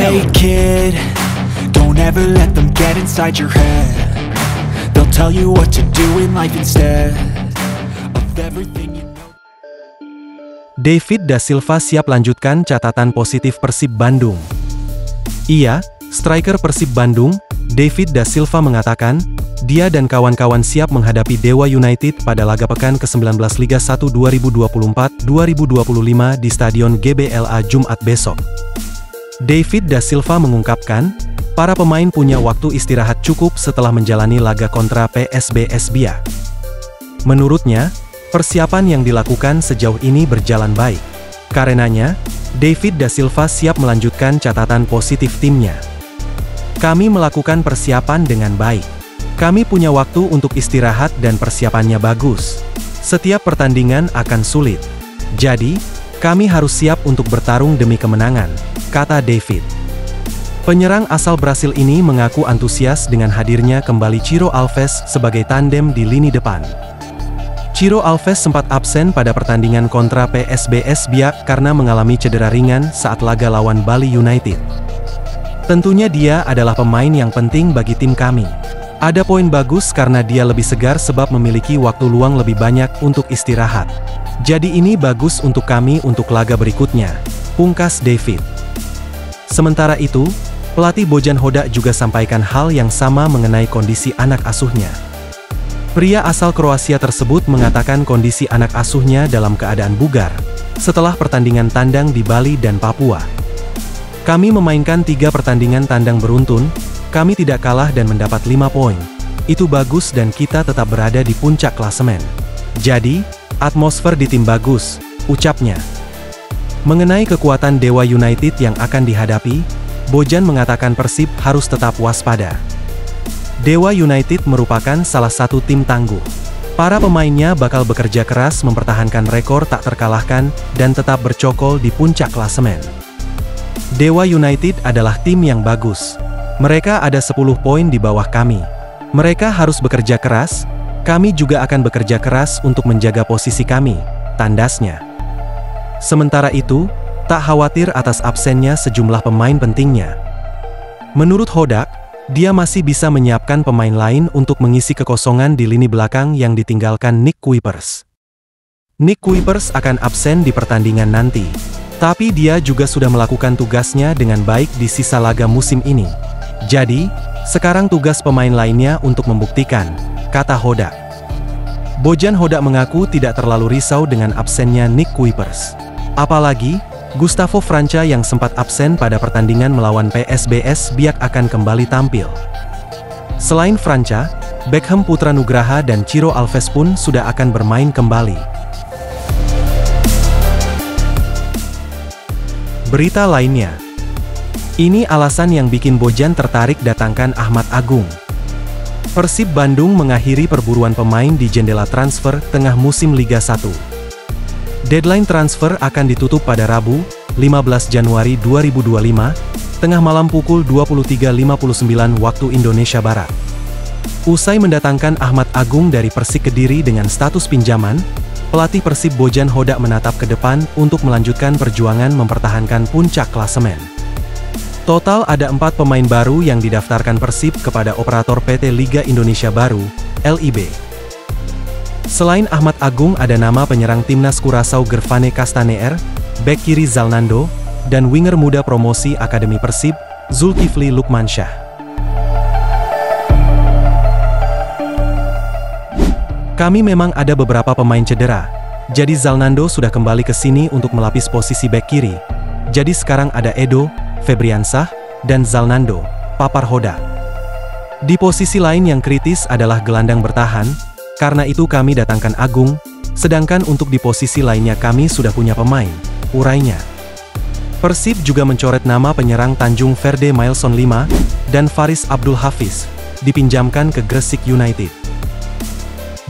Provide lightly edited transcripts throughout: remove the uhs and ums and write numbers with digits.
Hey kid, don't ever let them get inside your head. They'll tell you what to do in life instead of everything you know. David da Silva siap lanjutkan catatan positif Persib Bandung. Ia, striker Persib Bandung, David da Silva mengatakan, dia dan kawan-kawan siap menghadapi Dewa United pada laga pekan ke-19 Liga 1 2024-2025 di Stadion GBLA Jumat besok. David da Silva mengungkapkan, para pemain punya waktu istirahat cukup setelah menjalani laga kontra PSBS Biak. Menurutnya, persiapan yang dilakukan sejauh ini berjalan baik. Karenanya, David da Silva siap melanjutkan catatan positif timnya. Kami melakukan persiapan dengan baik. Kami punya waktu untuk istirahat dan persiapannya bagus. Setiap pertandingan akan sulit. Jadi, kami harus siap untuk bertarung demi kemenangan, kata David. Penyerang asal Brasil ini mengaku antusias dengan hadirnya kembali Ciro Alves sebagai tandem di lini depan. Ciro Alves sempat absen pada pertandingan kontra PSBS Biak karena mengalami cedera ringan saat laga lawan Bali United. Tentunya dia adalah pemain yang penting bagi tim kami. Ada poin bagus karena dia lebih segar sebab memiliki waktu luang lebih banyak untuk istirahat. Jadi ini bagus untuk kami untuk laga berikutnya, pungkas David. Sementara itu, pelatih Bojan Hodak juga sampaikan hal yang sama mengenai kondisi anak asuhnya. Pria asal Kroasia tersebut mengatakan kondisi anak asuhnya dalam keadaan bugar, setelah pertandingan tandang di Bali dan Papua. Kami memainkan 3 pertandingan tandang beruntun, kami tidak kalah dan mendapat 5 poin. Itu bagus dan kita tetap berada di puncak klasemen. Jadi, atmosfer di tim bagus, ucapnya. Mengenai kekuatan Dewa United yang akan dihadapi, Bojan mengatakan Persib harus tetap waspada. Dewa United merupakan salah satu tim tangguh. Para pemainnya bakal bekerja keras mempertahankan rekor tak terkalahkan dan tetap bercokol di puncak klasemen. Dewa United adalah tim yang bagus. Mereka ada 10 poin di bawah kami. Mereka harus bekerja keras, kami juga akan bekerja keras untuk menjaga posisi kami, tandasnya. Sementara itu, tak khawatir atas absennya sejumlah pemain pentingnya. Menurut Hodak, dia masih bisa menyiapkan pemain lain untuk mengisi kekosongan di lini belakang yang ditinggalkan Nick Kuipers. Nick Kuipers akan absen di pertandingan nanti, tapi dia juga sudah melakukan tugasnya dengan baik di sisa laga musim ini. Jadi, sekarang tugas pemain lainnya untuk membuktikan, kata Hodak. Bojan Hodak mengaku tidak terlalu risau dengan absennya Nick Kuipers. Apalagi, Gustavo Franca yang sempat absen pada pertandingan melawan PSBS Biak akan kembali tampil. Selain Franca, Beckham Putra Nugraha dan Ciro Alves pun sudah akan bermain kembali. Berita lainnya. Ini alasan yang bikin Bojan tertarik datangkan Ahmad Agung. Persib Bandung mengakhiri perburuan pemain di jendela transfer tengah musim Liga 1. Deadline transfer akan ditutup pada Rabu, 15 Januari 2025, tengah malam pukul 23.59 waktu Indonesia Barat. Usai mendatangkan Ahmad Agung dari Persik Kediri dengan status pinjaman, pelatih Persib Bojan Hodak menatap ke depan untuk melanjutkan perjuangan mempertahankan puncak klasemen. Total ada 4 pemain baru yang didaftarkan Persib kepada operator PT Liga Indonesia Baru, LIB. Selain Ahmad Agung ada nama penyerang timnas Curaçao Gervane Castaneer, bek kiri Zalnando, dan winger muda promosi Akademi Persib, Zulkifli Lukmansyah. Kami memang ada beberapa pemain cedera, jadi Zalnando sudah kembali ke sini untuk melapis posisi bek kiri. Jadi sekarang ada Edo, Febriansah, dan Zalnando, papar Hodak. Di posisi lain yang kritis adalah gelandang bertahan, karena itu kami datangkan Agung, sedangkan untuk di posisi lainnya kami sudah punya pemain, urainya. Persib juga mencoret nama penyerang Tanjung Verde Mailson 5, dan Faris Abdul Hafiz, dipinjamkan ke Gresik United.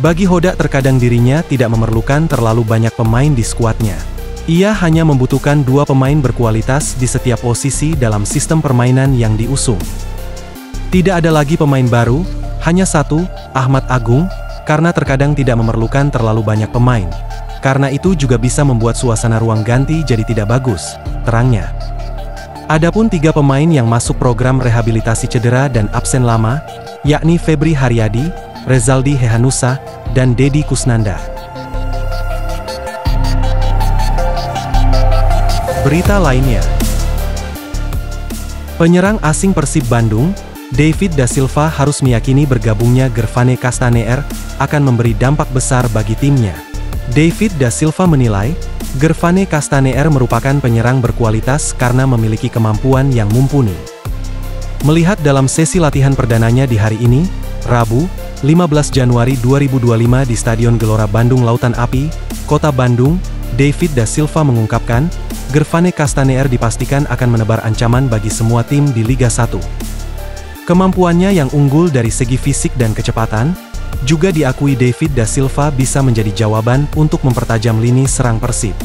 Bagi Hodak terkadang dirinya tidak memerlukan terlalu banyak pemain di skuadnya. Ia hanya membutuhkan 2 pemain berkualitas di setiap posisi dalam sistem permainan yang diusung. Tidak ada lagi pemain baru, hanya 1, Ahmad Agung, karena terkadang tidak memerlukan terlalu banyak pemain. Karena itu juga bisa membuat suasana ruang ganti jadi tidak bagus, terangnya. Adapun 3 pemain yang masuk program rehabilitasi cedera dan absen lama, yakni Febri Haryadi, Rezaldi Hehanusa, dan Deddy Kusnanda. Berita lainnya. Penyerang asing Persib Bandung, David Da Silva harus meyakini bergabungnya Gervane Castaneer akan memberi dampak besar bagi timnya. David Da Silva menilai, Gervane Castaneer merupakan penyerang berkualitas karena memiliki kemampuan yang mumpuni. Melihat dalam sesi latihan perdananya di hari ini, Rabu, 15 Januari 2025 di Stadion Gelora Bandung Lautan Api, Kota Bandung, David Da Silva mengungkapkan, Gervane Castaneer dipastikan akan menebar ancaman bagi semua tim di Liga 1. Kemampuannya yang unggul dari segi fisik dan kecepatan, juga diakui David Da Silva bisa menjadi jawaban untuk mempertajam lini serang Persib.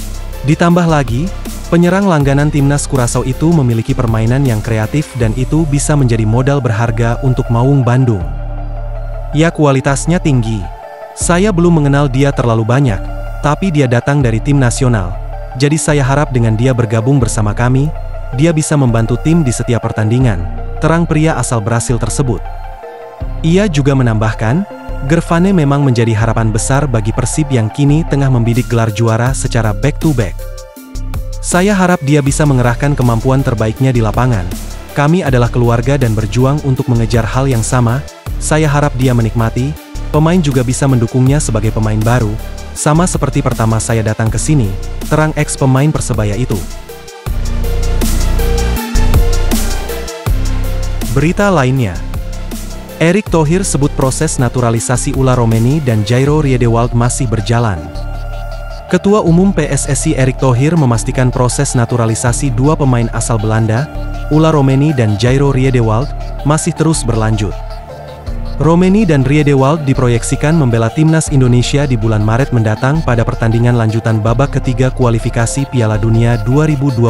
Ditambah lagi, penyerang langganan timnas Curaçao itu memiliki permainan yang kreatif dan itu bisa menjadi modal berharga untuk Maung Bandung. Ya, kualitasnya tinggi. Saya belum mengenal dia terlalu banyak, tapi dia datang dari tim nasional. Jadi saya harap dengan dia bergabung bersama kami, dia bisa membantu tim di setiap pertandingan, terang pria asal Brasil tersebut. Ia juga menambahkan, Gervane memang menjadi harapan besar bagi Persib yang kini tengah membidik gelar juara secara back-to-back. Saya harap dia bisa mengerahkan kemampuan terbaiknya di lapangan. Kami adalah keluarga dan berjuang untuk mengejar hal yang sama. Saya harap dia menikmati, pemain juga bisa mendukungnya sebagai pemain baru, sama seperti pertama saya datang ke sini, terang ex-pemain Persebaya itu. Berita lainnya. Erick Thohir sebut proses naturalisasi Ulla Romeni dan Jairo Riedewald masih berjalan. Ketua Umum PSSI Erick Thohir memastikan proses naturalisasi 2 pemain asal Belanda, Ulla Romeni dan Jairo Riedewald, masih terus berlanjut. Romeni dan Riedewald diproyeksikan membela timnas Indonesia di bulan Maret mendatang pada pertandingan lanjutan babak ketiga kualifikasi Piala Dunia 2025.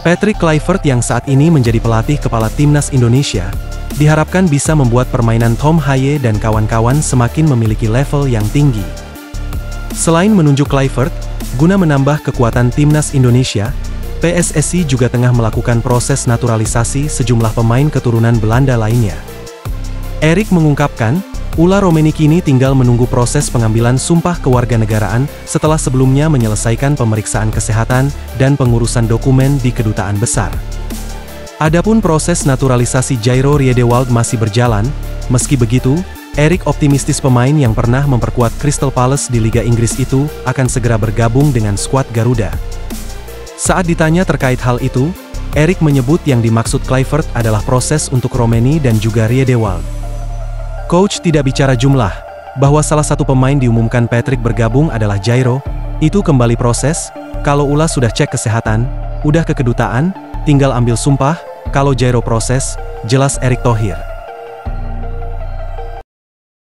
Patrick Kluivert yang saat ini menjadi pelatih kepala timnas Indonesia, diharapkan bisa membuat permainan Tom Haye dan kawan-kawan semakin memiliki level yang tinggi. Selain menunjuk Kluivert, guna menambah kekuatan timnas Indonesia, PSSI juga tengah melakukan proses naturalisasi sejumlah pemain keturunan Belanda lainnya. Erick mengungkapkan, Ulla Romeni kini tinggal menunggu proses pengambilan sumpah kewarganegaraan setelah sebelumnya menyelesaikan pemeriksaan kesehatan dan pengurusan dokumen di kedutaan besar. Adapun proses naturalisasi Jairo Riedewald masih berjalan. Meski begitu, Erick optimistis pemain yang pernah memperkuat Crystal Palace di Liga Inggris itu akan segera bergabung dengan skuad Garuda. Saat ditanya terkait hal itu, Erick menyebut yang dimaksud Kluivert adalah proses untuk Romeni dan juga Riedewald. Coach tidak bicara jumlah, bahwa salah satu pemain diumumkan Patrick bergabung adalah Jairo, itu kembali proses, kalau Ulla sudah cek kesehatan, udah ke kedutaan, tinggal ambil sumpah, kalau Jairo proses, jelas Erick Thohir.